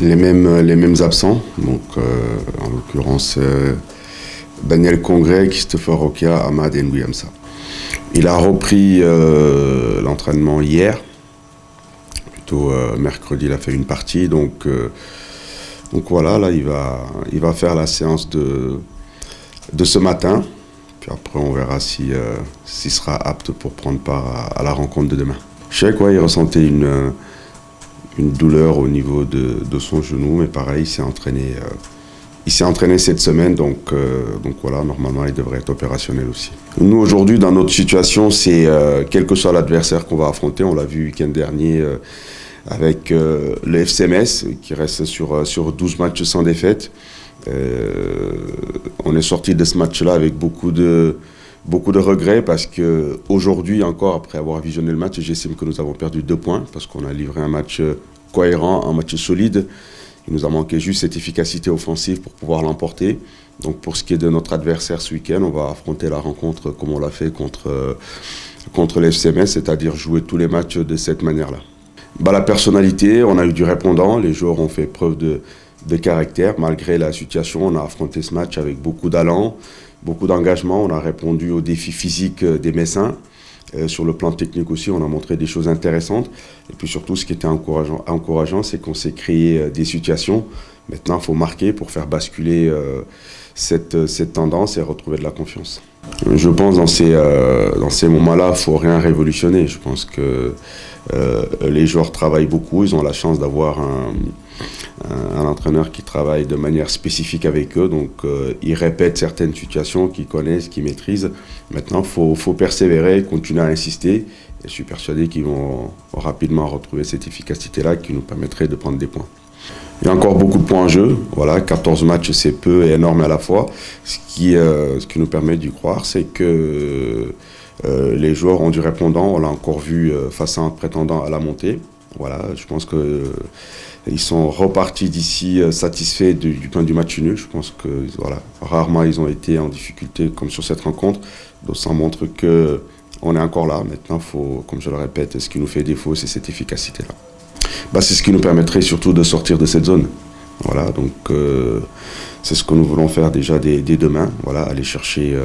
les mêmes absents, donc en l'occurrence Daniel Congré, Christopher Roquia, Ahmad et Nguyamsa. Il a repris l'entraînement hier, plutôt mercredi il a fait une partie, donc voilà, là il va faire la séance de ce matin, puis après on verra s'il sera apte pour prendre part à la rencontre de demain. Je sais quoi, il ressentait une douleur au niveau de son genou, mais pareil, il s'est entraîné cette semaine, donc voilà, normalement il devrait être opérationnel aussi. Nous aujourd'hui, dans notre situation, c'est quel que soit l'adversaire qu'on va affronter, on l'a vu le week-end dernier avec le FC Metz, qui reste sur 12 matchs sans défaite. On est sorti de ce match-là avec beaucoup de regrets parce qu'aujourd'hui encore, après avoir visionné le match, j'estime que nous avons perdu 2 points parce qu'on a livré un match cohérent, un match solide. Il nous a manqué juste cette efficacité offensive pour pouvoir l'emporter. Donc pour ce qui est de notre adversaire ce week-end, on va affronter la rencontre comme on l'a fait contre l'FC Metz, c'est-à-dire jouer tous les matchs de cette manière-là. La personnalité, on a eu du répondant, les joueurs ont fait preuve de caractère. Malgré la situation, on a affronté ce match avec beaucoup d'allant, beaucoup d'engagement. On a répondu aux défis physiques des Messins. Sur le plan technique aussi, on a montré des choses intéressantes. Et puis surtout, ce qui était encourageant, c'est qu'on s'est créé des situations. Maintenant, il faut marquer pour faire basculer cette tendance et retrouver de la confiance. Je pense dans ces moments-là, il ne faut rien révolutionner. Je pense que les joueurs travaillent beaucoup. Ils ont la chance d'avoir un entraîneur qui travaille de manière spécifique avec eux. Donc, ils répètent certaines situations qu'ils connaissent, qu'ils maîtrisent. Maintenant, il faut persévérer, continuer à insister. Et je suis persuadé qu'ils vont rapidement retrouver cette efficacité-là qui nous permettrait de prendre des points. Il y a encore beaucoup de points en jeu. Voilà, 14 matchs, c'est peu et énorme à la fois. Ce qui nous permet d'y croire, c'est que les joueurs ont du répondant. On l'a encore vu face à un prétendant à la montée. Voilà, je pense qu'ils sont repartis d'ici satisfaits du point du match nul. Je pense que voilà, rarement ils ont été en difficulté comme sur cette rencontre. Donc ça montre qu'on est encore là. Maintenant, comme je le répète, ce qui nous fait défaut, c'est cette efficacité-là. C'est ce qui nous permettrait surtout de sortir de cette zone. Voilà, donc c'est ce que nous voulons faire déjà dès demain. Voilà, aller chercher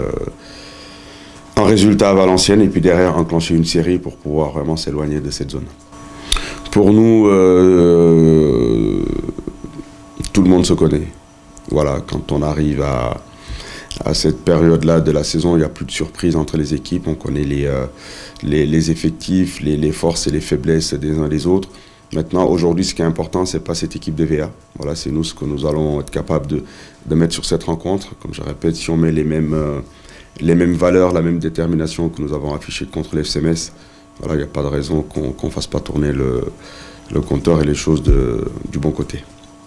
un résultat à Valenciennes et puis derrière enclencher une série pour pouvoir vraiment s'éloigner de cette zone. Pour nous, tout le monde se connaît. Voilà, quand on arrive à cette période-là de la saison, il n'y a plus de surprise entre les équipes. On connaît les effectifs, les forces et les faiblesses des uns des autres. Maintenant, aujourd'hui, ce qui est important, ce n'est pas cette équipe de VA. Voilà, c'est nous ce que nous allons être capables de mettre sur cette rencontre. Comme je répète, si on met les mêmes valeurs, la même détermination que nous avons affichée contre l'FC Metz, voilà, il n'y a pas de raison qu'on ne fasse pas tourner le compteur et les choses du bon côté.